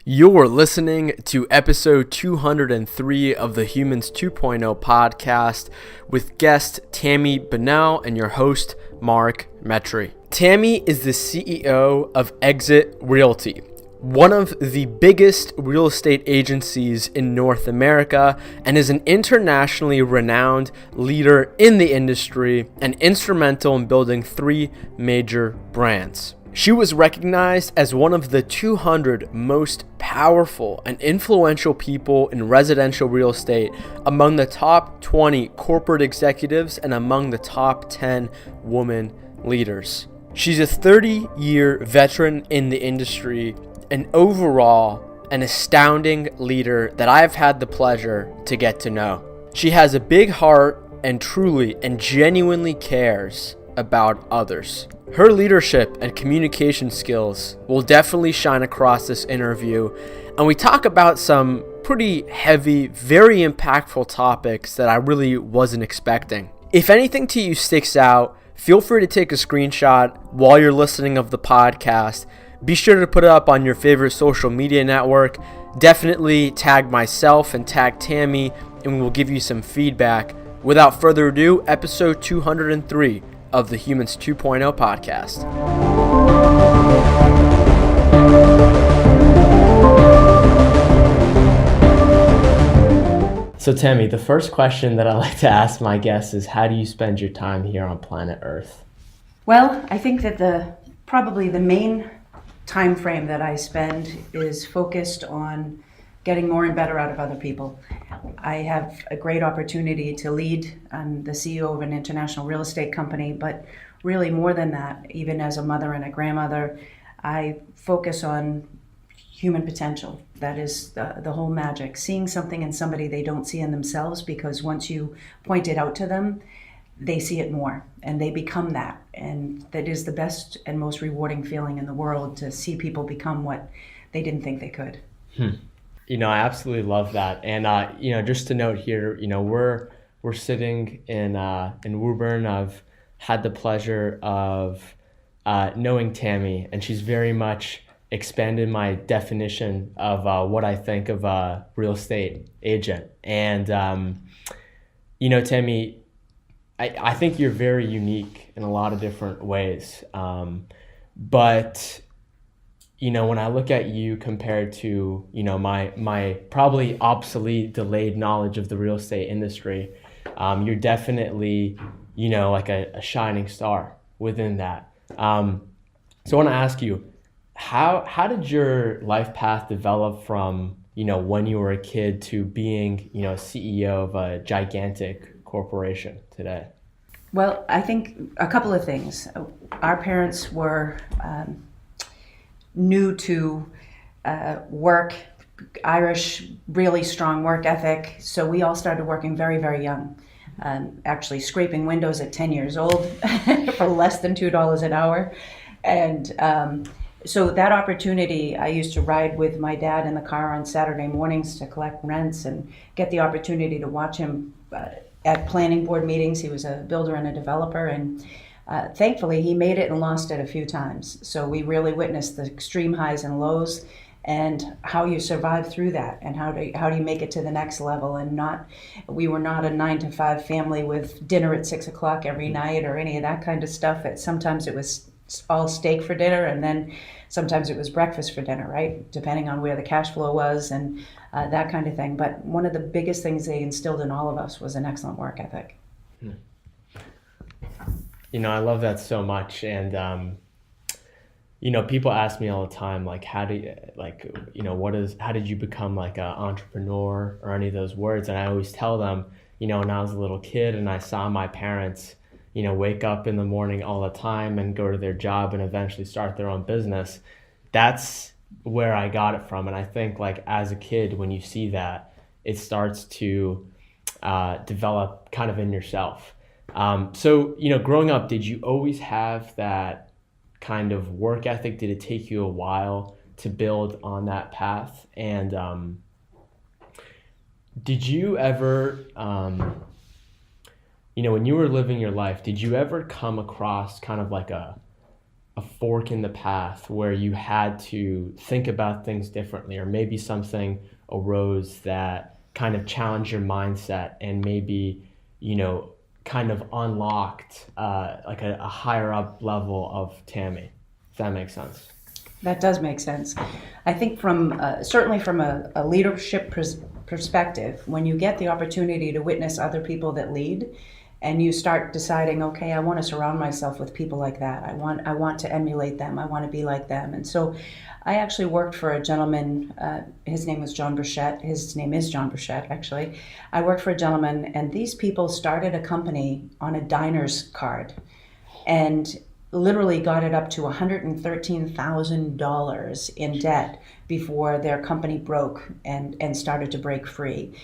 You're listening to episode 203 of the Humans 2.0 podcast with guest Tami Bonnell and your host, Mark Metry. Tami is the CEO of Exit Realty, one of the biggest real estate agencies in North America, and is an internationally renowned leader in the industry and instrumental in building 3 major brands. She was recognized as one of the 200 most powerful and influential people in residential real estate, among the top 20 corporate executives and among the top 10 women leaders. She's a 30-year veteran in the industry and overall an astounding leader that I've had the pleasure to get to know. She has a big heart and truly and genuinely cares about others. Her leadership and communication skills will definitely shine across this interview, and we talk about some pretty heavy, very impactful topics that I really wasn't expecting. If anything to you sticks out, feel free to take a screenshot while you're listening of the podcast. Be sure to put it up on your favorite social media network. Definitely tag myself and tag Tami, and we will give you some feedback. Without further ado, episode 203 of the Humans 2.0 podcast. So Tami, the first question that I like to ask my guests is, how do you spend your time here on planet Earth? Well, I think that probably the main time frame that I spend is focused on getting more and better out of other people. I have a great opportunity to lead. I'm the CEO of an international real estate company, but really more than that, even as a mother and a grandmother, I focus on human potential. That is the whole magic, seeing something in somebody they don't see in themselves, because once you point it out to them, they see it more and they become that. And that is the best and most rewarding feeling in the world, to see people become what they didn't think they could. You know, I absolutely love that. And, just to note here, we're sitting in Woburn. I've had the pleasure of knowing Tami, and she's very much expanded my definition of what I think of a real estate agent. And, Tami, I think you're very unique in a lot of different ways. But when I look at you compared to, my probably obsolete, delayed knowledge of the real estate industry, you're definitely, like a shining star within that. So I want to ask you, how did your life path develop from, when you were a kid to being, CEO of a gigantic corporation today? Well, I think a couple of things. Our parents were new to work, Irish, really strong work ethic. So we all started working very, very young. Actually scraping windows at 10 years old for less than $2 an hour. And so that opportunity, I used to ride with my dad in the car on Saturday mornings to collect rents and get the opportunity to watch him at planning board meetings. He was a builder and a developer, and thankfully he made it and lost it a few times. So we really witnessed the extreme highs and lows, and how you survive through that, and how do you make it to the next level. And we were not a 9-to-5 family with dinner at 6 o'clock every night or any of that kind of stuff. Sometimes it was all steak for dinner, and then sometimes it was breakfast for dinner, right? Depending on where the cash flow was and that kind of thing. But one of the biggest things they instilled in all of us was an excellent work ethic. I love that so much. And, people ask me all the time, like, how did you become like an entrepreneur or any of those words? And I always tell them, when I was a little kid and I saw my parents, wake up in the morning all the time and go to their job and eventually start their own business. That's where I got it from. And I think, like, as a kid, when you see that, it starts to develop kind of in yourself. So, growing up, did you always have that kind of work ethic? Did it take you a while to build on that path? And did you ever, when you were living your life, did you ever come across kind of like a a fork in the path where you had to think about things differently, or maybe something arose that kind of challenged your mindset and maybe, kind of unlocked like a higher up level of Tami, if that makes sense? That does make sense. I think certainly from a leadership perspective, when you get the opportunity to witness other people that lead, and you start deciding, okay, I want to surround myself with people like that. I want to emulate them. I want to be like them. And so I actually worked for a gentleman, his name was John Burchett. His name is John Burchett, actually. I worked for a gentleman, and these people started a company on a diner's card and literally got it up to $113,000 in debt before their company broke and started to break free.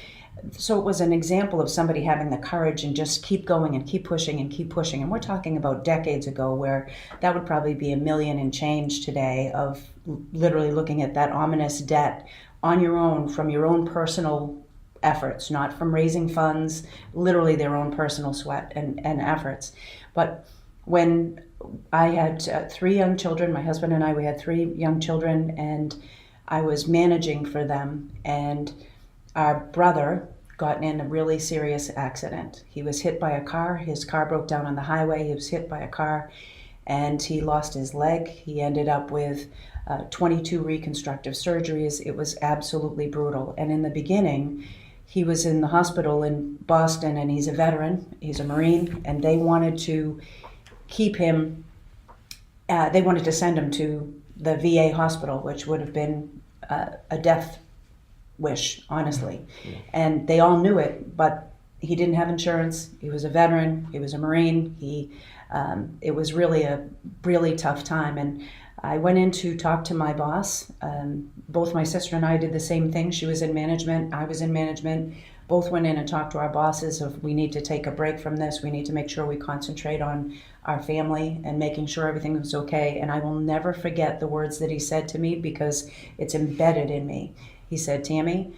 So it was an example of somebody having the courage and just keep going and keep pushing and keep pushing. And we're talking about decades ago where that would probably be $1 million and change today of literally looking at that ominous debt on your own from your own personal efforts, not from raising funds, literally their own personal sweat and efforts. But when I had 3 young children, my husband and I, we had 3 young children, and I was managing for them, and our brother got in a really serious accident. He was hit by a car. His car broke down on the highway. He was hit by a car, and he lost his leg. He ended up with 22 reconstructive surgeries. It was absolutely brutal. And in the beginning, he was in the hospital in Boston, and he's a veteran. He's a Marine, and they wanted to keep him, they wanted to send him to the VA hospital, which would have been a death wish, honestly. And they all knew it, but he didn't have insurance. He was a veteran. He was a Marine. It was really a really tough time. And I went in to talk to my boss. Both my sister and I did the same thing. She was in management. I was in management. Both went in and talked to our bosses of, we need to take a break from this. We need to make sure we concentrate on our family and making sure everything was okay. And I will never forget the words that he said to me because it's embedded in me. He said, Tami,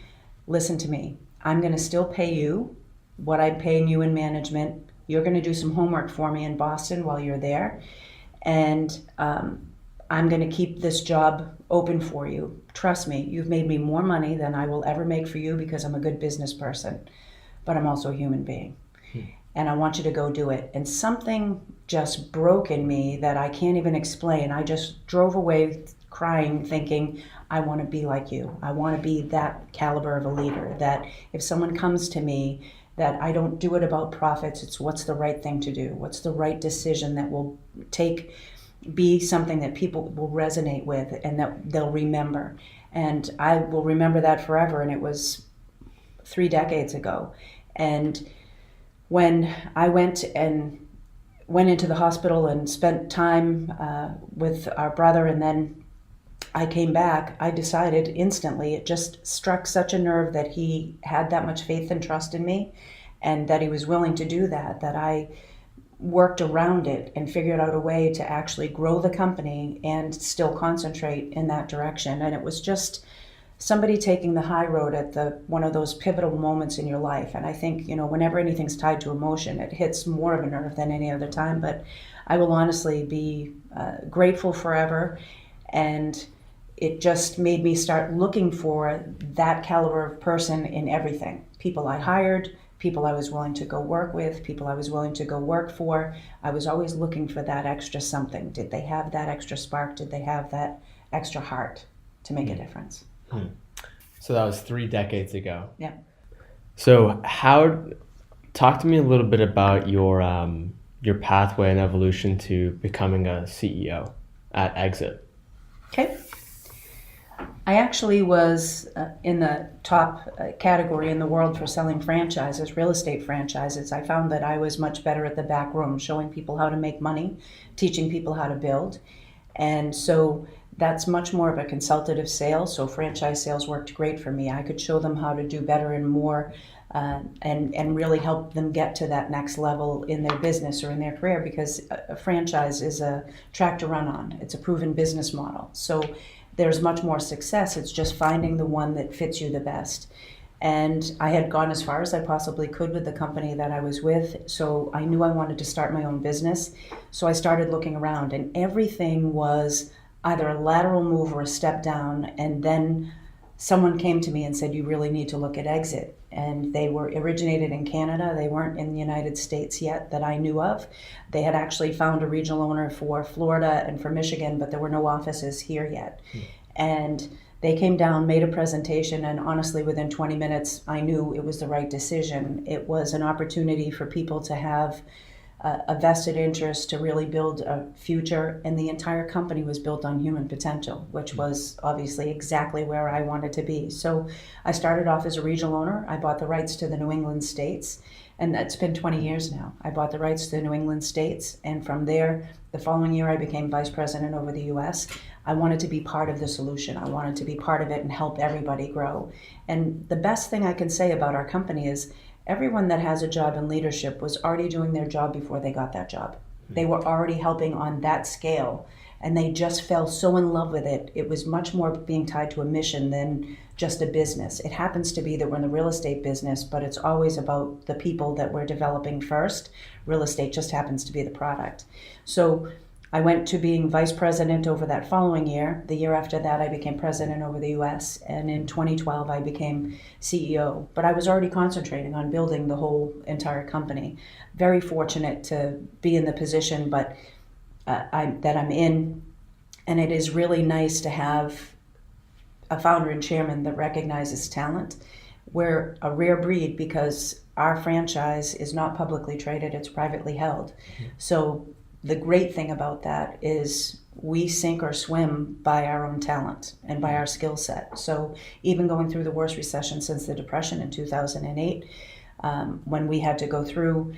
listen to me. I'm going to still pay you what I'm paying you in management. You're going to do some homework for me in Boston while you're there. And I'm going to keep this job open for you. Trust me, you've made me more money than I will ever make for you because I'm a good business person, but I'm also a human being. And I want you to go do it. And something just broke in me that I can't even explain. I just drove away crying, thinking, I want to be like you. I want to be that caliber of a leader, that if someone comes to me, that I don't do it about profits. It's what's the right thing to do. What's the right decision that will be something that people will resonate with and that they'll remember. And I will remember that forever. And it was 3 decades ago. And when I went into the hospital and spent time with our brother, and then I came back, I decided instantly, it just struck such a nerve that he had that much faith and trust in me and that he was willing to do that I worked around it and figured out a way to actually grow the company and still concentrate in that direction. And it was just somebody taking the high road at one of those pivotal moments in your life. And I think, whenever anything's tied to emotion, it hits more of a nerve than any other time. But I will honestly be grateful forever. And it just made me start looking for that caliber of person in everything. People I hired, people I was willing to go work with, people I was willing to go work for. I was always looking for that extra something. Did they have that extra spark? Did they have that extra heart to make a difference? So that was 3 decades ago. Yeah. So talk to me a little bit about your pathway and evolution to becoming a CEO at Exit. Okay. I actually was in the top category in the world for selling franchises, real estate franchises. I found that I was much better at the back room, showing people how to make money, teaching people how to build. And so that's much more of a consultative sale. So franchise sales worked great for me. I could show them how to do better and more and really help them get to that next level in their business or in their career, because a franchise is a track to run on. It's a proven business model. So there's much more success. It's just finding the one that fits you the best. And I had gone as far as I possibly could with the company that I was with, so I knew I wanted to start my own business. So I started looking around, and everything was either a lateral move or a step down. And then someone came to me and said, you really need to look at exit. And they were originated in Canada. They weren't in the United States yet that I knew of. They had actually found a regional owner for Florida and for Michigan, but there were no offices here yet. And they came down, made a presentation, and honestly, within 20 minutes, I knew it was the right decision. It was an opportunity for people to have a vested interest to really build a future, and the entire company was built on human potential, which was obviously exactly where I wanted to be. So I started off as a regional owner. I bought the rights to the New England states, and that's been 20 years now. I bought the rights to the New England states, and from there, the following year, I became vice president over the U.S. I wanted to be part of the solution. I wanted to be part of it and help everybody grow. And the best thing I can say about our company is everyone that has a job in leadership was already doing their job before they got that job. They were already helping on that scale, and they just fell so in love with it. It was much more being tied to a mission than just a business. It happens to be that we're in the real estate business, but it's always about the people that we're developing first. Real estate just happens to be the product. So I went to being vice president over that following year. The year after that, I became president over the U.S., and in 2012, I became CEO. But I was already concentrating on building the whole entire company. Very fortunate to be in the position that I'm in, and it is really nice to have a founder and chairman that recognizes talent. We're a rare breed because our franchise is not publicly traded, it's privately held. So the great thing about that is we sink or swim by our own talent and by our skill set. So even going through the worst recession since the Depression in 2008, when we had to go through,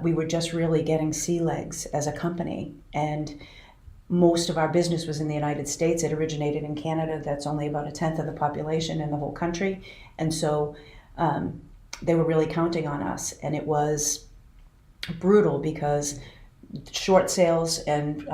we were just really getting sea legs as a company. And most of our business was in the United States. It originated in Canada. That's only about 1/10 of the population in the whole country. And so they were really counting on us. And it was brutal because short sales and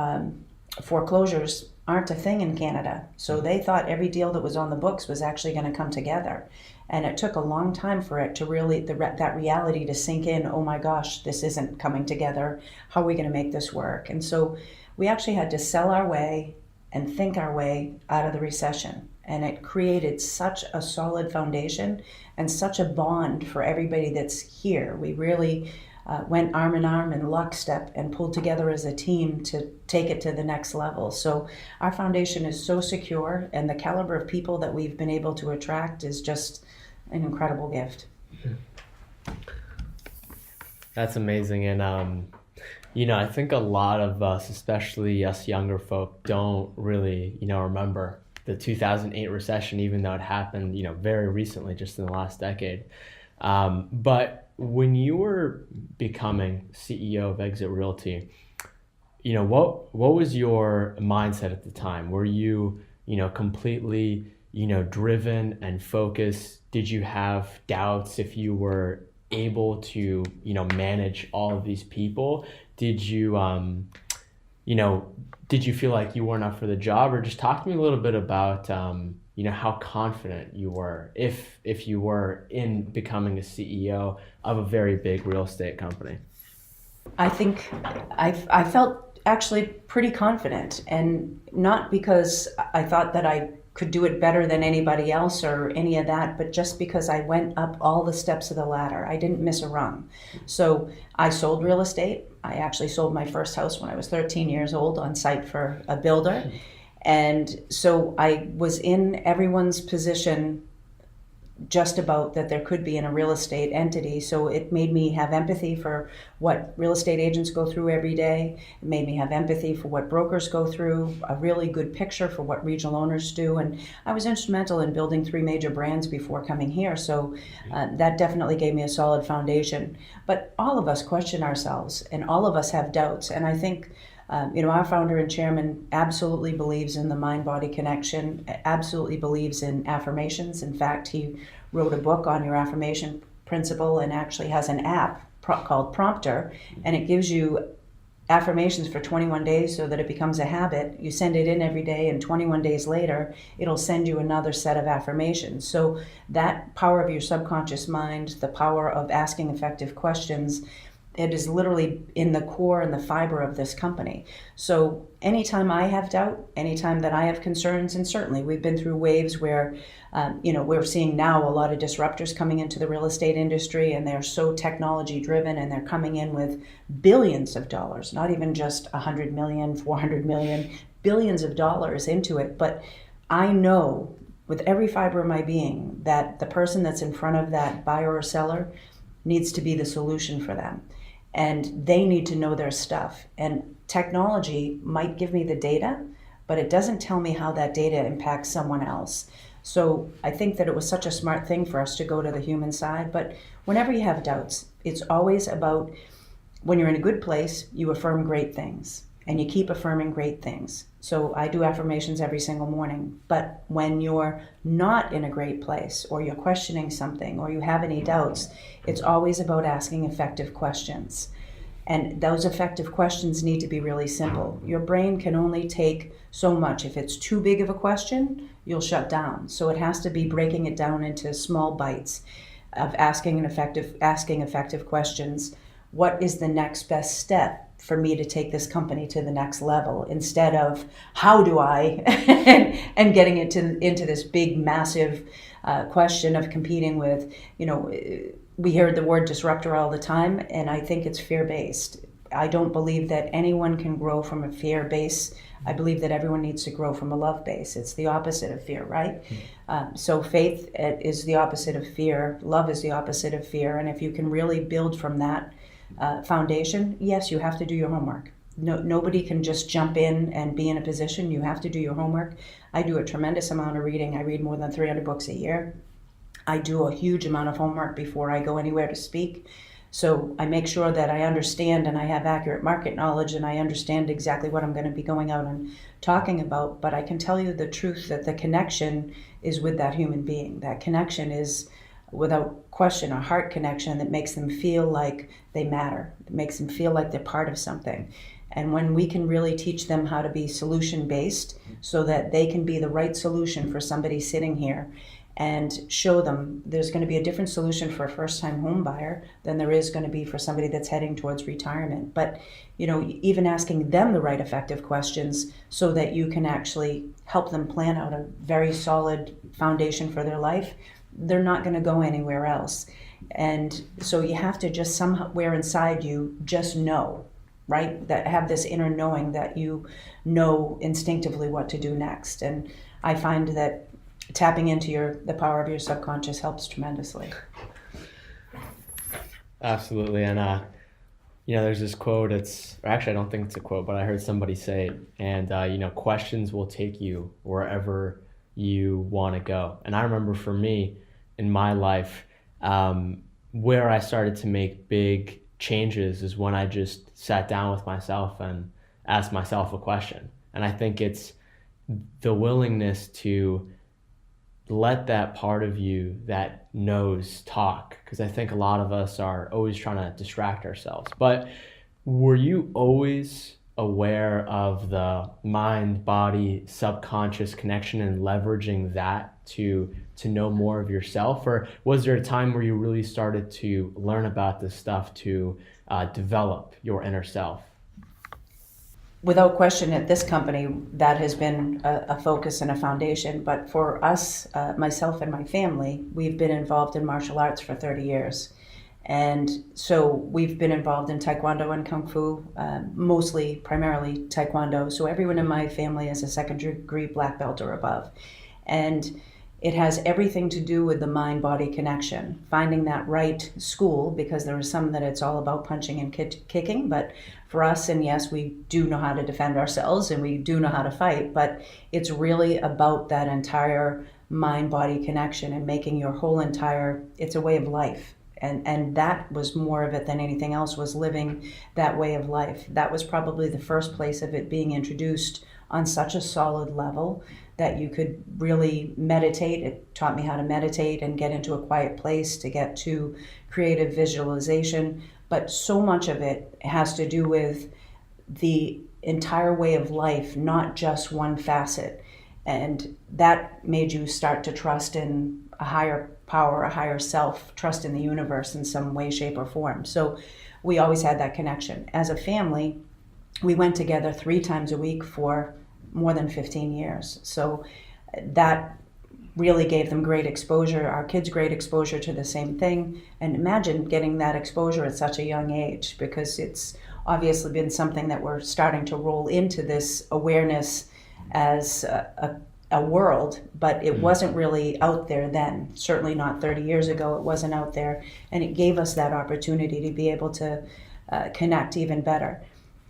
foreclosures aren't a thing in Canada. So they thought every deal that was on the books was actually going to come together. And it took a long time for it to really, that reality to sink in. Oh my gosh, this isn't coming together. How are we going to make this work? And so we actually had to sell our way and think our way out of the recession. And it created such a solid foundation and such a bond for everybody that's here. We really went arm in arm in lockstep and pulled together as a team to take it to the next level. So our foundation is so secure, and the caliber of people that we've been able to attract is just an incredible gift. That's amazing. And I think a lot of us, especially us younger folk, don't really remember the 2008 recession, even though it happened very recently, just in the last decade. But when you were becoming CEO of Exit Realty, what was your mindset at the time? Were you completely driven and focused? Did you have doubts if you were able to manage all of these people? Did you feel like you weren't up for the job? Or just talk to me a little bit about how confident you were, if you were, in becoming a CEO of a very big real estate company. I think I felt actually pretty confident, and not because I thought that I could do it better than anybody else or any of that, but just because I went up all the steps of the ladder. I didn't miss a rung. So I sold real estate. I actually sold my first house when I was 13 years old on site for a builder. And so I was in everyone's position just about that there could be in a real estate entity. So it made me have empathy for what real estate agents go through every day. It made me have empathy for what brokers go through, a really good picture for what regional owners do. And I was instrumental in building 3 major brands before coming here. So that definitely gave me a solid foundation. But all of us question ourselves, and all of us have doubts. And I think our founder and chairman absolutely believes in the mind-body connection, absolutely believes in affirmations. In fact, he wrote a book on your affirmation principle and actually has an app called Prompter, and it gives you affirmations for 21 days so that it becomes a habit. You send it in every day, and 21 days later, it'll send you another set of affirmations. So that power of your subconscious mind, the power of asking effective questions, it is literally in the core and the fiber of this company. So anytime I have doubt, anytime that I have concerns, and certainly we've been through waves where, we're seeing now a lot of disruptors coming into the real estate industry, and they're so technology driven, and they're coming in with billions of dollars, not even just 100 million, 400 million, billions of dollars into it. But I know with every fiber of my being that the person that's in front of that buyer or seller needs to be the solution for them. And they need to know their stuff. And technology might give me the data, but it doesn't tell me how that data impacts someone else. So I think that it was such a smart thing for us to go to the human side. But whenever you have doubts, it's always about, when you're in a good place, you affirm great things. And you keep affirming great things. So I do affirmations every single morning. But when you're not in a great place, or you're questioning something, or you have any doubts, it's always about asking effective questions. And those effective questions need to be really simple. Your brain can only take so much. If it's too big of a question, you'll shut down. So it has to be breaking it down into small bites of asking effective questions. What is the next best step for me to take this company to the next level, instead of how do I, and getting into this big, massive question of competing with, we hear the word disruptor all the time, and I think it's fear-based. I don't believe that anyone can grow from a fear base. I believe that everyone needs to grow from a love base. It's the opposite of fear, right? So faith is the opposite of fear. Love is the opposite of fear. And if you can really build from that foundation, yes, you have to do your homework. Nobody can just jump in and be in a position. You have to do your homework. I do a tremendous amount of reading. I read more than 300 books a year. I do a huge amount of homework before I go anywhere to speak. So I make sure that I understand and I have accurate market knowledge, and I understand exactly what I'm going to be going out and talking about. But I can tell you the truth that the connection is with that human being. That connection is, without question, a heart connection that makes them feel like they matter. It makes them feel like they're part of something. And when we can really teach them how to be solution-based so that they can be the right solution for somebody sitting here, and show them there's going to be a different solution for a first-time home buyer than there is going to be for somebody that's heading towards retirement. But, even asking them the right effective questions so that you can actually help them plan out a very solid foundation for their life, they're not going to go anywhere else. And so you have to just somewhere inside you just know, right? That have this inner knowing that you know instinctively what to do next. And I find that tapping into the power of your subconscious helps tremendously. Absolutely. And there's this quote, I don't think it's a quote, but I heard somebody say it, and questions will take you wherever you want to go. And I remember for me in my life, where I started to make big changes is when I just sat down with myself and asked myself a question. And I think it's the willingness to let that part of you that knows talk, because I think a lot of us are always trying to distract ourselves. But were you always aware of the mind-body subconscious connection and leveraging that to know more of yourself? Or was there a time where you really started to learn about this stuff to develop your inner self? Without question, at this company, that has been a focus and a foundation. But for us, myself and my family, we've been involved in martial arts for 30 years. And so we've been involved in Taekwondo and Kung Fu, primarily Taekwondo. So everyone in my family is a second degree black belt or above. And it has everything to do with the mind-body connection, finding that right school, because there are some that it's all about punching and kicking. But for us, and yes, we do know how to defend ourselves and we do know how to fight, but it's really about that entire mind-body connection and making your whole it's a way of life. And that was more of it than anything else, was living that way of life. That was probably the first place of it being introduced on such a solid level that you could really meditate. It taught me how to meditate and get into a quiet place, to get to creative visualization. But so much of it has to do with the entire way of life, not just one facet. And that made you start to trust in a higher power, a higher self, trust in the universe in some way, shape, or form. So we always had that connection. As a family, we went together 3 times a week for more than 15 years. So that really gave them great exposure, our kids great exposure to the same thing. And imagine getting that exposure at such a young age, because it's obviously been something that we're starting to roll into this awareness as a world, but it wasn't really out there then. Certainly not 30 years ago, it wasn't out there. And it gave us that opportunity to be able to connect even better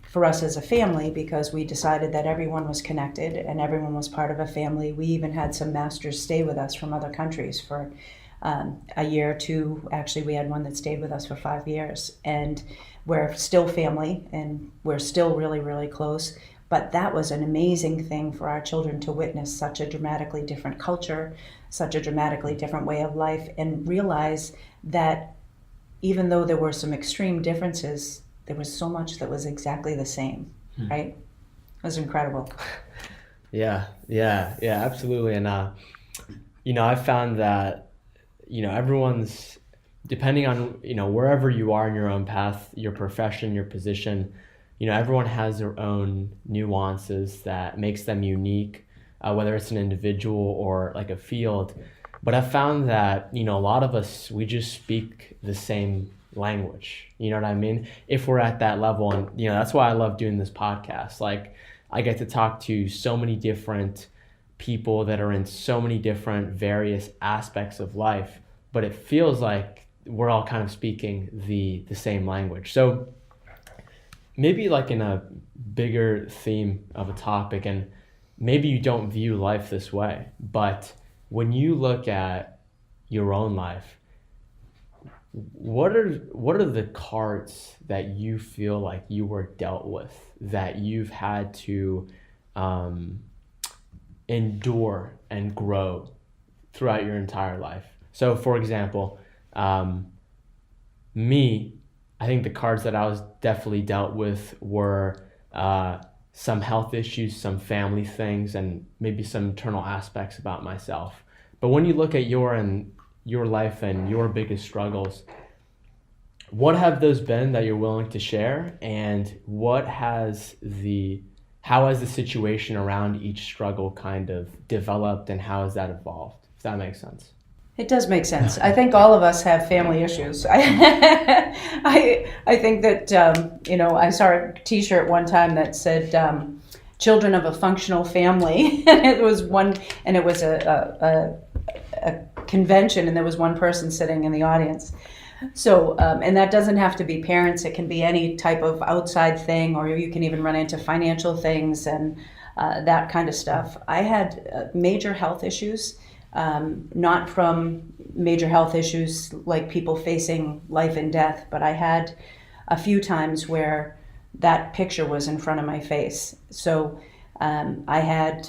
for us as a family, because we decided that everyone was connected and everyone was part of a family. We even had some masters stay with us from other countries for a year or two. Actually, we had one that stayed with us for 5 years. And we're still family, and we're still really, really close. But that was an amazing thing for our children to witness, such a dramatically different culture, such a dramatically different way of life, and realize that even though there were some extreme differences, there was so much that was exactly the same, right? It was incredible. Yeah, absolutely. And, I found that, everyone's, depending on, wherever you are in your own path, your profession, your position, everyone has their own nuances that makes them unique, whether it's an individual or like a field. But I found that, a lot of us, we just speak the same language. You know what I mean? If we're at that level. And, that's why I love doing this podcast. Like, I get to talk to so many different people that are in so many different various aspects of life, but it feels like we're all kind of speaking the same language. So maybe like in a bigger theme of a topic, and maybe you don't view life this way, but when you look at your own life, what are the cards that you feel like you were dealt with, that you've had to endure and grow throughout your entire life? So for example, me, I think the cards that I was definitely dealt with were some health issues, some family things, and maybe some internal aspects about myself. But when you look at your life and your biggest struggles, what have those been that you're willing to share? And how has the situation around each struggle kind of developed, and how has that evolved? If that makes sense. It does make sense. I think all of us have family issues. I think that, I saw a t-shirt one time that said, children of a functional family. It was a convention, and there was one person sitting in the audience. So, and that doesn't have to be parents. It can be any type of outside thing, or you can even run into financial things and that kind of stuff. I had major health issues. Not from major health issues like people facing life and death, but I had a few times where that picture was in front of my face. So I had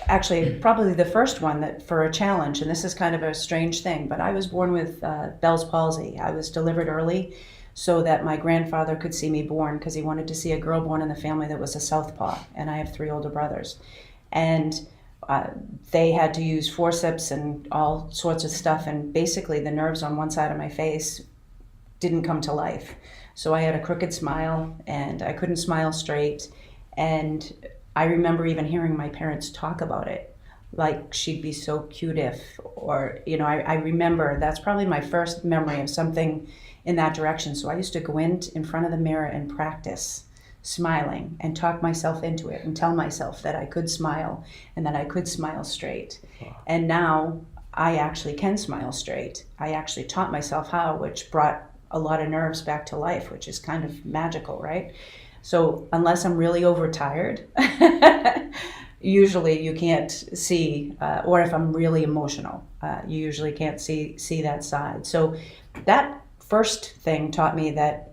actually probably the first one that for a challenge, and this is kind of a strange thing, but I was born with Bell's palsy. I was delivered early so that my grandfather could see me born, because he wanted to see a girl born in the family that was a southpaw, and I have 3 older brothers. And they had to use forceps and all sorts of stuff, and basically the nerves on one side of my face didn't come to life. So I had a crooked smile, and I couldn't smile straight. And I remember even hearing my parents talk about it, like she'd be so cute if, or, I remember that's probably my first memory of something in that direction. So I used to go in front of the mirror and practice smiling and talk myself into it and tell myself that I could smile and that I could smile straight. Wow. And now I actually can smile straight. I actually taught myself how, which brought a lot of nerves back to life, which is kind of magical, right? So unless I'm really overtired, usually you can't see, or if I'm really emotional, you usually can't see that side. So that first thing taught me that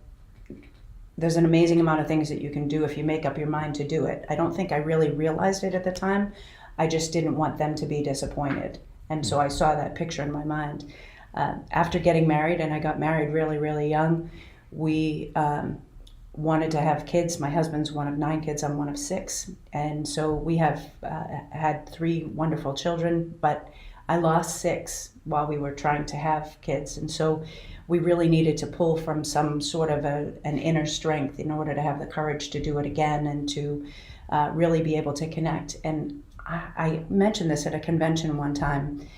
there's an amazing amount of things that you can do if you make up your mind to do it. I don't think I really realized it at the time. I just didn't want them to be disappointed. And so I saw that picture in my mind. After getting married, and I got married really, really young, We wanted to have kids. My husband's one of 9 kids, I'm one of 6. And so we have had 3 wonderful children, but I lost 6 while we were trying to have kids. And so we really needed to pull from some sort of an inner strength in order to have the courage to do it again and to really be able to connect. And I mentioned this at a convention one time,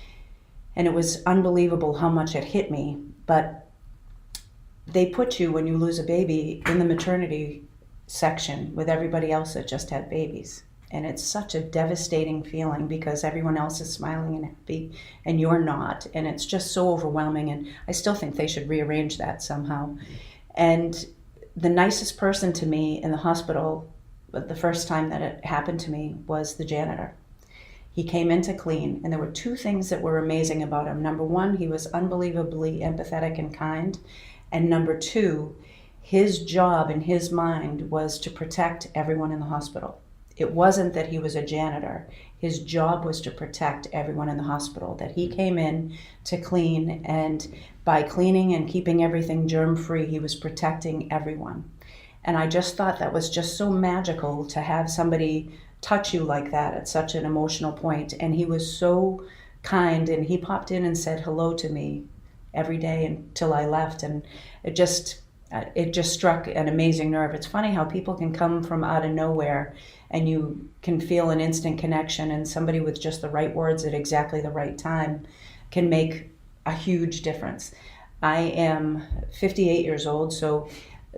and it was unbelievable how much it hit me. But they put you, when you lose a baby, in the maternity section with everybody else that just had babies. And it's such a devastating feeling because everyone else is smiling and happy and you're not. And it's just so overwhelming. And I still think they should rearrange that somehow. And the nicest person to me in the hospital, the first time that it happened to me, was the janitor. He came in to clean, and there were 2 things that were amazing about him. Number 1, he was unbelievably empathetic and kind. And number 2, his job in his mind was to protect everyone in the hospital. It wasn't that he was a janitor. His job was to protect everyone in the hospital, that he came in to clean, and by cleaning and keeping everything germ-free, he was protecting everyone. And I just thought that was just so magical to have somebody touch you like that at such an emotional point. And he was so kind, and he popped in and said hello to me every day until I left, and it just struck an amazing nerve. It's funny how people can come from out of nowhere and you can feel an instant connection, and somebody with just the right words at exactly the right time can make a huge difference. I am 58 years old, so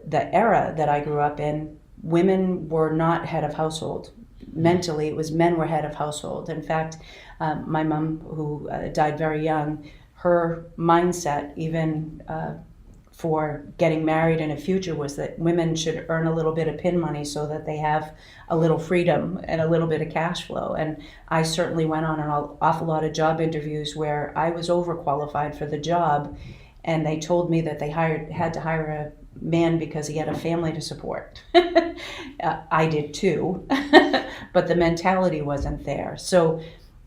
the era that I grew up in, women were not head of household. Mentally, it was men were head of household. In fact, my mom, who died very young, her mindset, even for getting married in a future, was that women should earn a little bit of pin money so that they have a little freedom and a little bit of cash flow. And I certainly went on an awful lot of job interviews where I was overqualified for the job, and they told me that they had to hire a man because he had a family to support. I did too, but the mentality wasn't there. So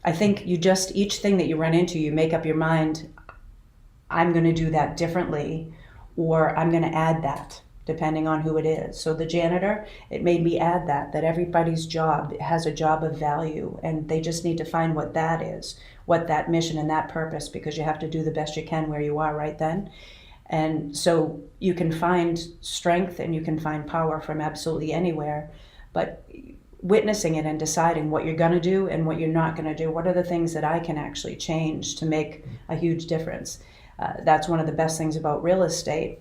I think each thing that you run into, you make up your mind, I'm going to do that differently, or I'm going to add that, depending on who it is. So the janitor, it made me add that everybody's job has a job of value, and they just need to find what that is, what that mission and that purpose, because you have to do the best you can where you are right then. And so you can find strength and you can find power from absolutely anywhere, but witnessing it and deciding what you're going to do and what you're not going to do. What are the things that I can actually change to make a huge difference? That's one of the best things about real estate,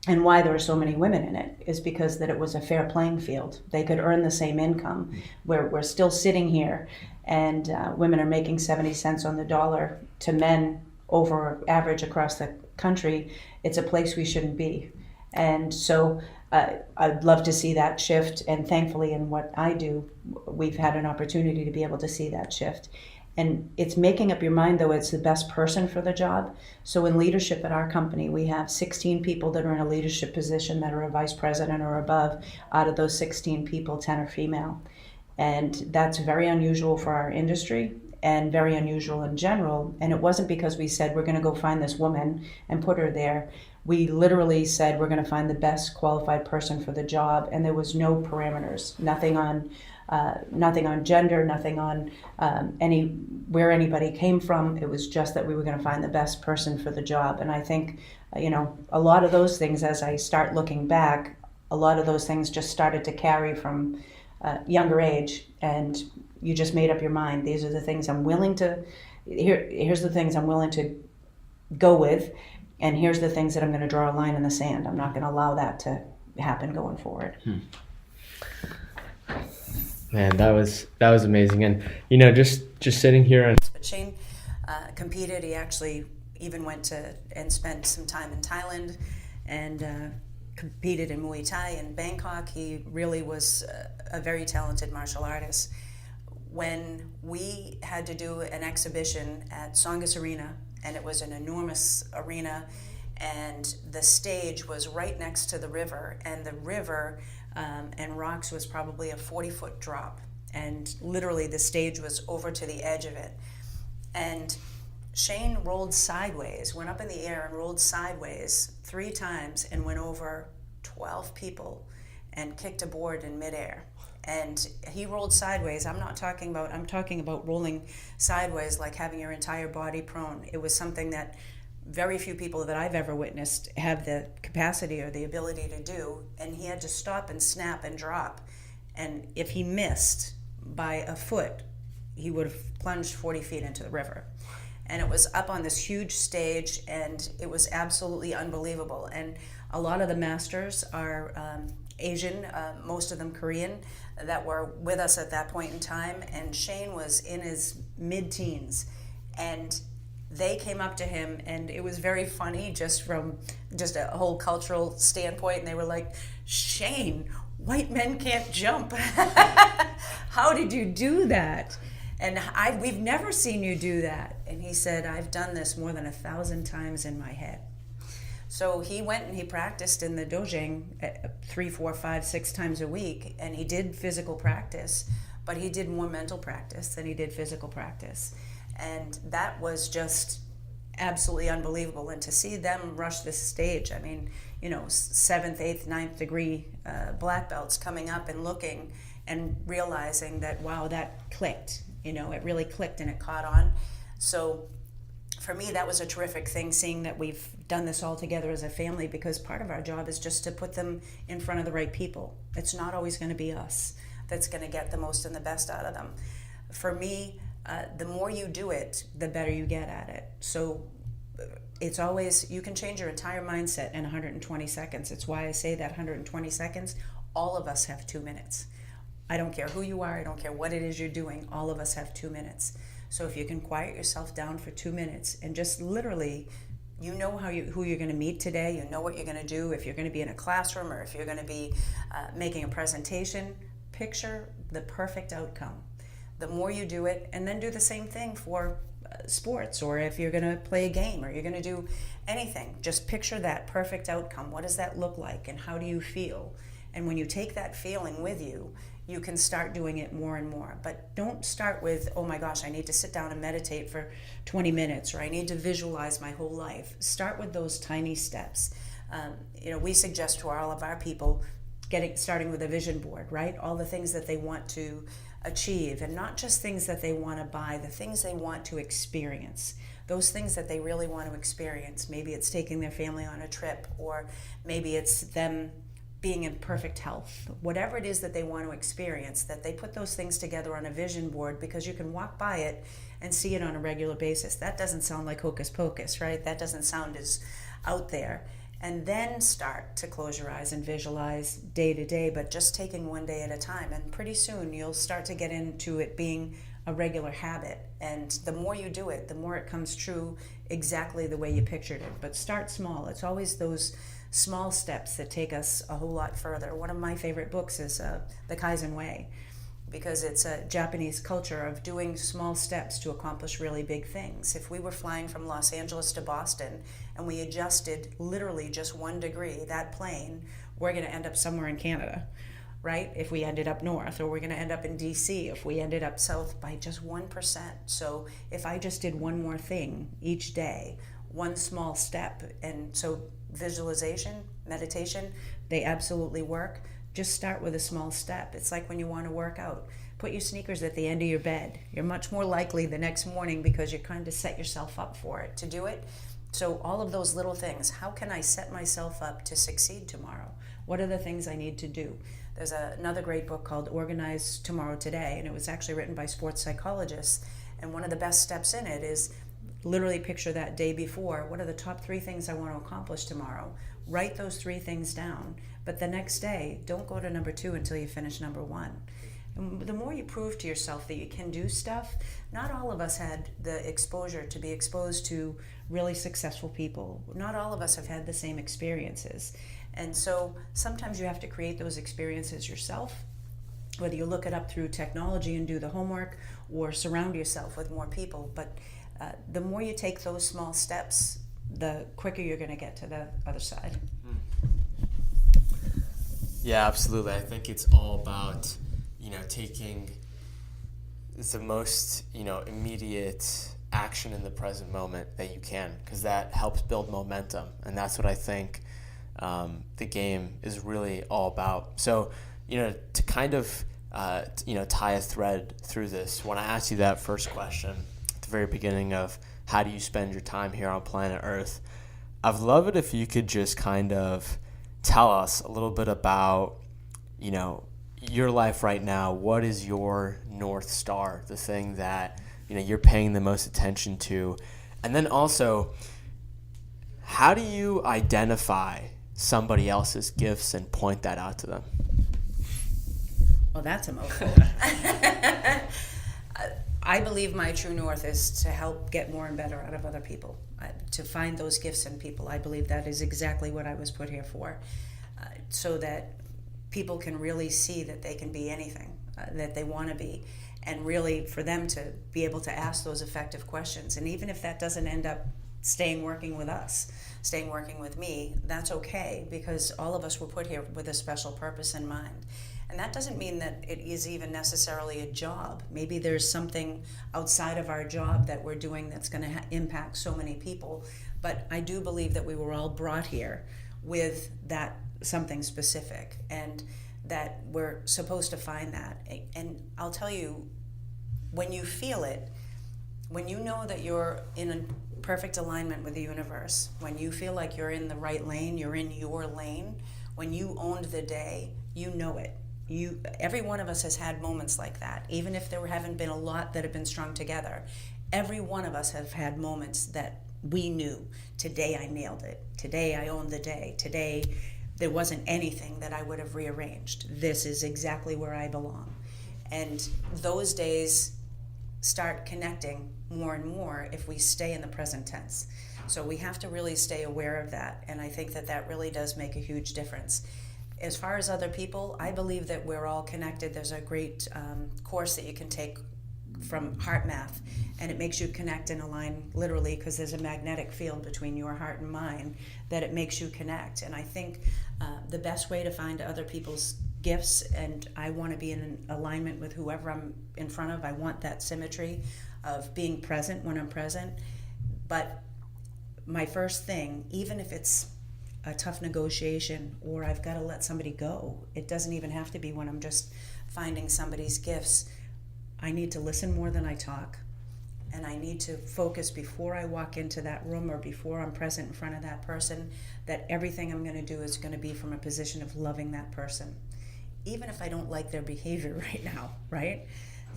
and why there are so many women in it, is because that it was a fair playing field. They could earn the same income. We're still sitting here, and women are making 70 cents on the dollar to men over average across the country. It's a place we shouldn't be. And so I'd love to see that shift, and thankfully in what I do, we've had an opportunity to be able to see that shift. And it's making up your mind, though, it's the best person for the job. So in leadership at our company, we have 16 people that are in a leadership position that are a vice president or above. Out of those 16 people, 10 are female. And that's very unusual for our industry and very unusual in general. And it wasn't because we said we're going to go find this woman and put her there. We literally said we're going to find the best qualified person for the job, and there was no parameters, nothing on gender, nothing on where anybody came from. It was just that we were going to find the best person for the job. And I think, a lot of those things, as I start looking back, a lot of those things just started to carry from younger age, and you just made up your mind. These are the things I'm willing to. Here's the things I'm willing to go with, and here's the things that I'm going to draw a line in the sand. I'm not going to allow that to happen going forward. Man, that was amazing. And just sitting here and But Shane competed. He actually even went and spent some time in Thailand and competed in Muay Thai in Bangkok. He really was a very talented martial artist. When we had to do an exhibition at Songus Arena, and it was an enormous arena, and the stage was right next to the river, and the river and rocks was probably a 40-foot drop, and literally the stage was over to the edge of it. And Shane rolled sideways, went up in the air and rolled sideways 3 times and went over 12 people and kicked a board in midair. And he rolled sideways. I'm talking about rolling sideways like having your entire body prone. It was something that very few people that I've ever witnessed have the capacity or the ability to do. And he had to stop and snap and drop. And if he missed by a foot, he would have plunged 40 feet into the river. And it was up on this huge stage, and it was absolutely unbelievable. And a lot of the masters are Asian, most of them Korean, that were with us at that point in time. And Shane was in his mid-teens, and they came up to him, and it was very funny from a whole cultural standpoint. And they were like, "Shane, white men can't jump. How did you do that? And we've never seen you do that." And he said, "I've done this more than 1,000 times in my head." So he went and he practiced in the dojang 3, 4, 5, 6 times a week. And he did physical practice, but he did more mental practice than he did physical practice. And that was just absolutely unbelievable. And to see them rush this stage, I mean, 7th, 8th, 9th degree black belts coming up and looking and realizing that, wow, that clicked. It really clicked and it caught on. So for me, that was a terrific thing, seeing that we've done this all together as a family, because part of our job is just to put them in front of the right people. It's not always going to be us that's going to get the most and the best out of them. For me, the more you do it, the better you get at it. So it's always, you can change your entire mindset in 120 seconds. It's why I say that 120 seconds, all of us have 2 minutes. I don't care who you are, I don't care what it is you're doing, all of us have 2 minutes. So if you can quiet yourself down for 2 minutes and just literally, who you're going to meet today, you know what you're going to do, if you're going to be in a classroom or if you're going to be making a presentation, picture the perfect outcome. The more you do it, and then do the same thing for sports, or if you're going to play a game or you're going to do anything, just picture that perfect outcome. What does that look like and how do you feel? And when you take that feeling with you, you can start doing it more and more. But don't start with, oh my gosh, I need to sit down and meditate for 20 minutes, or I need to visualize my whole life. Start with those tiny steps. We suggest to all of our people starting with a vision board, right? All the things that they want to achieve, and not just things that they want to buy, the things they want to experience. Those things that they really want to experience. Maybe it's taking their family on a trip, or maybe it's them being in perfect health. Whatever it is that they want to experience, that they put those things together on a vision board, because you can walk by it and see it on a regular basis. That doesn't sound like hocus pocus, right? That doesn't sound as out there. And then start to close your eyes and visualize day to day, but just taking one day at a time. And pretty soon you'll start to get into it being a regular habit. And the more you do it, the more it comes true exactly the way you pictured it. But start small. It's always those small steps that take us a whole lot further. One of my favorite books is The Kaizen Way, because it's a Japanese culture of doing small steps to accomplish really big things. If we were flying from Los Angeles to Boston and we adjusted literally just 1 degree, that plane, we're going to end up somewhere in Canada, right? If we ended up north, or we're going to end up in DC if we ended up south by just 1%. So if I just did one more thing each day, one small step, and so visualization, meditation, they absolutely work. Just start with a small step. It's like when you want to work out. Put your sneakers at the end of your bed. You're much more likely the next morning, because you're trying to set yourself up for it, to do it. So all of those little things, how can I set myself up to succeed tomorrow? What are the things I need to do? There's another great book called Organize Tomorrow Today, and it was actually written by sports psychologists. And one of the best steps in it is literally picture that day before. What are the top 3 things I want to accomplish tomorrow? Write those 3 things down. But the next day, don't go to number 2 until you finish number 1. And the more you prove to yourself that you can do stuff, not all of us had the exposure to be exposed to really successful people. Not all of us have had the same experiences. And so sometimes you have to create those experiences yourself, whether you look it up through technology and do the homework, or surround yourself with more people. But the more you take those small steps, the quicker you're going to get to the other side. Yeah, absolutely. I think it's all about, taking the most, immediate action in the present moment that you can, because that helps build momentum. And that's what I think the game is really all about. So, to kind of, tie a thread through this, when I asked you that first question at the very beginning of how do you spend your time here on planet Earth, I'd love it if you could just kind of tell us a little bit about, your life right now. What is your North Star, the thing that, you're paying the most attention to? And then also, how do you identify somebody else's gifts and point that out to them? Well, that's a mouthful. I believe my true north is to help get more and better out of other people, to find those gifts in people. I believe that is exactly what I was put here for, so that people can really see that they can be anything that they want to be, and really for them to be able to ask those effective questions. And even if that doesn't end up staying working with me, that's okay, because all of us were put here with a special purpose in mind. And that doesn't mean that it is even necessarily a job. Maybe there's something outside of our job that we're doing that's going to impact so many people. But I do believe that we were all brought here with that something specific, and that we're supposed to find that. And I'll tell you, when you feel it, when you know that you're in a perfect alignment with the universe, when you feel like you're in the right lane, you're in your lane, when you owned the day, you know it. Every one of us has had moments like that, even if there haven't been a lot that have been strung together. Every one of us have had moments that we knew, today I nailed it, today I owned the day, today there wasn't anything that I would have rearranged. This is exactly where I belong. And those days start connecting more and more if we stay in the present tense. So we have to really stay aware of that, and I think that that really does make a huge difference. As far as other people, I believe that we're all connected. There's a great course that you can take from Heart Math, and it makes you connect and align literally, because there's a magnetic field between your heart and mine that it makes you connect. And I think the best way to find other people's gifts, and I want to be in alignment with whoever I'm in front of. I want that symmetry of being present when I'm present. But my first thing, even if it's a tough negotiation or I've got to let somebody go, it doesn't even have to be when I'm just finding somebody's gifts. I need to listen more than I talk, and I need to focus before I walk into that room or before I'm present in front of that person, that everything I'm going to do is going to be from a position of loving that person. Even if I don't like their behavior right now, right?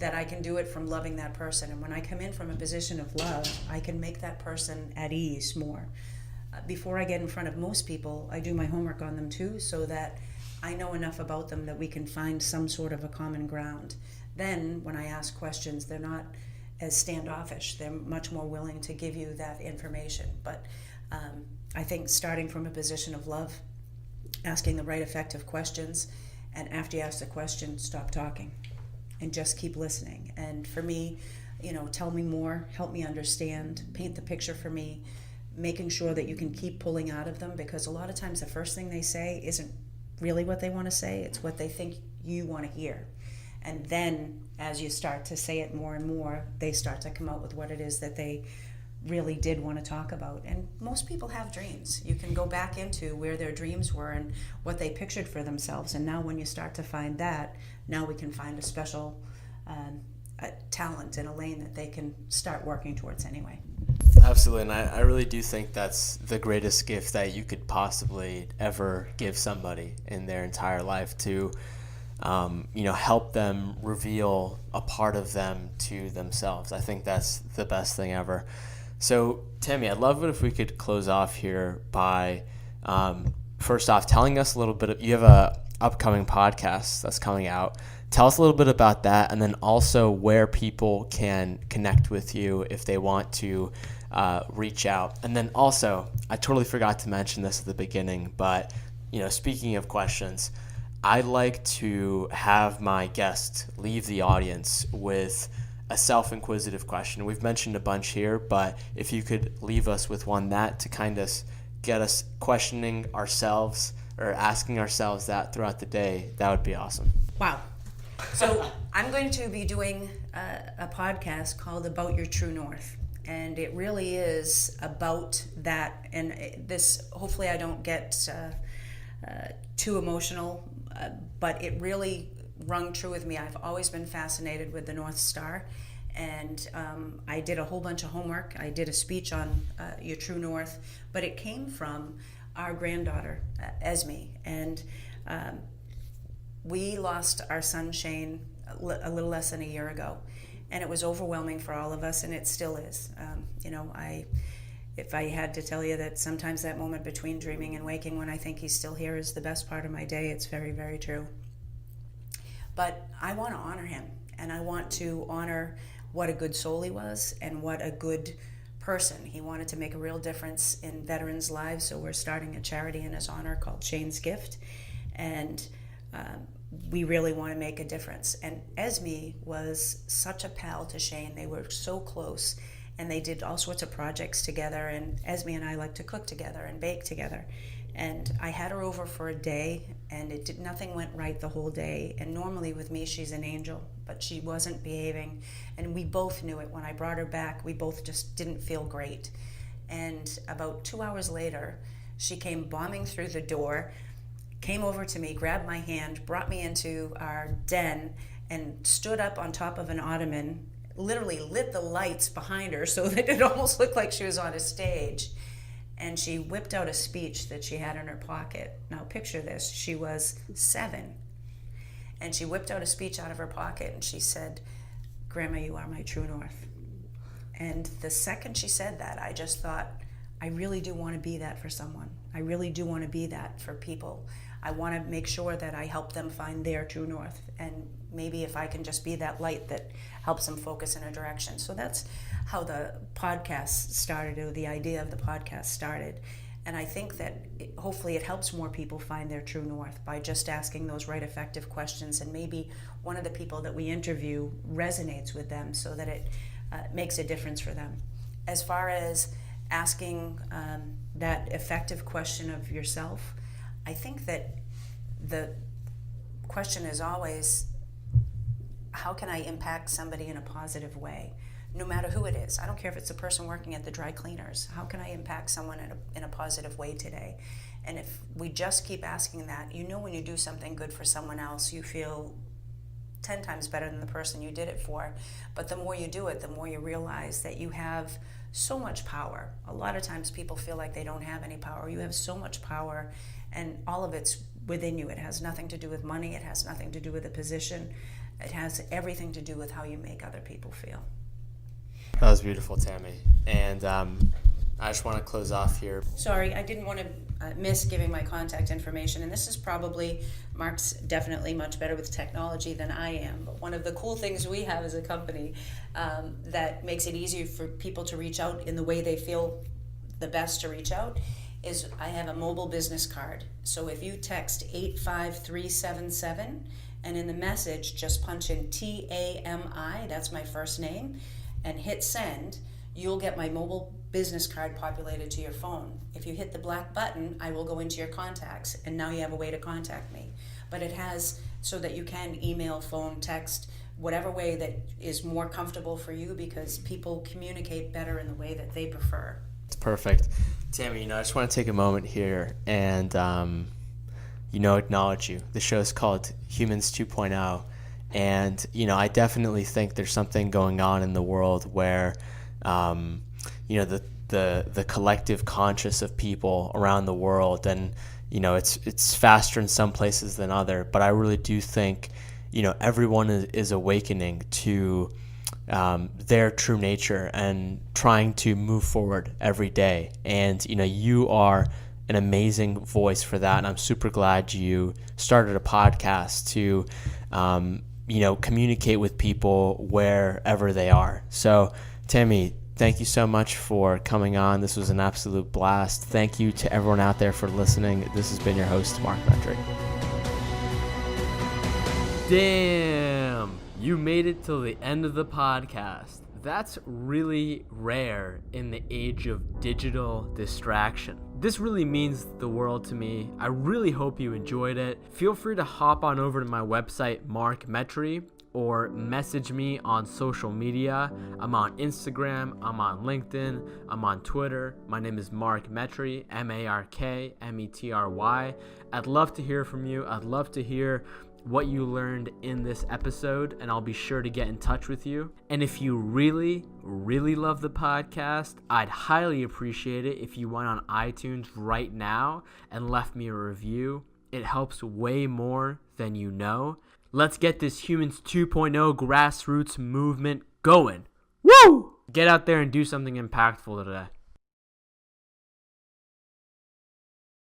That I can do it from loving that person. And when I come in from a position of love, I can make that person at ease more. Before I get in front of most people, I do my homework on them too, so that I know enough about them that we can find some sort of a common ground. Then when I ask questions, they're not as standoffish. They're much more willing to give you that information. But I think starting from a position of love, asking the right effective questions, and after you ask the question, stop talking and just keep listening. And for me, tell me more, help me understand, paint the picture for me, making sure that you can keep pulling out of them, because a lot of times the first thing they say isn't really what they want to say, it's what they think you want to hear. And then as you start to say it more and more, they start to come out with what it is that they really did want to talk about. And most people have dreams. You can go back into where their dreams were and what they pictured for themselves. And now when you start to find that, now we can find a special talent in a lane that they can start working towards anyway. Absolutely, and I really do think that's the greatest gift that you could possibly ever give somebody in their entire life, to help them reveal a part of them to themselves. I think that's the best thing ever. So, Tami, I'd love it if we could close off here by first off telling us a little bit you have a upcoming podcast that's coming out. Tell us a little bit about that, and then also where people can connect with you if they want to reach out. And then also, I totally forgot to mention this at the beginning, but speaking of questions, I like to have my guests leave the audience with a self-inquisitive question. We've mentioned a bunch here, but if you could leave us with one to kind of get us questioning ourselves or asking ourselves that throughout the day, that would be awesome. Wow. So I'm going to be doing a podcast called About Your True North. And it really is about that. And this, hopefully I don't get too emotional, but it really rung true with me. I've always been fascinated with the North Star. And I did a whole bunch of homework. I did a speech on your true north, but it came from our granddaughter, Esme. And we lost our son, Shane, a little less than a year ago. And it was overwhelming for all of us, and it still is. If I had to tell you that sometimes that moment between dreaming and waking when I think he's still here is the best part of my day, it's very, very true. But I want to honor him, and I want to honor what a good soul he was and what a good person. He wanted to make a real difference in veterans' lives, so we're starting a charity in his honor called Shane's Gift, and we really want to make a difference. And Esme was such a pal to Shane. They were so close, and they did all sorts of projects together, and Esme and I like to cook together and bake together. And I had her over for a day, and nothing went right the whole day. And normally with me, she's an angel, but she wasn't behaving. And we both knew it. When I brought her back, we both just didn't feel great. And about 2 hours later, she came bombing through the door, came over to me, grabbed my hand, brought me into our den, and stood up on top of an ottoman, literally lit the lights behind her so that it almost looked like she was on a stage. And she whipped out a speech that she had in her pocket. Now picture this, she was 7. And she whipped out a speech out of her pocket and she said, "Grandma, you are my true north." And the second she said that, I just thought, I really do want to be that for someone. I really do want to be that for people. I want to make sure that I help them find their true north. And maybe if I can just be that light that helps them focus in a direction. So that's how the podcast started, or the idea of the podcast started. And I think that hopefully it helps more people find their true north by just asking those right effective questions. And maybe one of the people that we interview resonates with them so that it makes a difference for them. As far as asking that effective question of yourself, I think that the question is always, how can I impact somebody in a positive way? No matter who it is. I don't care if it's the person working at the dry cleaners. How can I impact someone in a positive way today? And if we just keep asking that, when you do something good for someone else, you feel 10 times better than the person you did it for. But the more you do it, the more you realize that you have so much power. A lot of times people feel like they don't have any power. You have so much power, and all of it's within you. It has nothing to do with money. It has nothing to do with a position. It has everything to do with how you make other people feel. That was beautiful, Tami. And I just want to close off here. Sorry, I didn't want to miss giving my contact information. And this is probably, Mark's definitely much better with technology than I am. But one of the cool things we have as a company that makes it easier for people to reach out in the way they feel the best to reach out is I have a mobile business card. So if you text 85377 and in the message just punch in TAMI, that's my first name, and hit send, you'll get my mobile business card populated to your phone. If you hit the black button, I will go into your contacts, and now you have a way to contact me. But it has so that you can email, phone, text, whatever way that is more comfortable for you, because people communicate better in the way that they prefer. It's perfect. Tami, I just want to take a moment here and, acknowledge you. The show is called Humans 2.0. And, I definitely think there's something going on in the world where, the collective conscious of people around the world, and, it's faster in some places than other, but I really do think, everyone is awakening to their true nature and trying to move forward every day. And, you are an amazing voice for that. And I'm super glad you started a podcast to, communicate with people wherever they are. So, Tami, thank you so much for coming on. This was an absolute blast. Thank you to everyone out there for listening. This has been your host, Mark Metry. Damn, you made it till the end of the podcast. That's really rare in the age of digital distraction. This really means the world to me. I really hope you enjoyed it. Feel free to hop on over to my website, Mark Metry, or message me on social media. I'm on Instagram, I'm on LinkedIn, I'm on Twitter. My name is Mark Metry, MarkMetry. I'd love to hear from you. I'd love to hear what you learned in this episode, and I'll be sure to get in touch with you. And if you really, really love the podcast, I'd highly appreciate it if you went on iTunes right now and left me a review. It helps way more than you know. Let's get this Humans 2.0 grassroots movement going. Woo! Get out there and do something impactful today.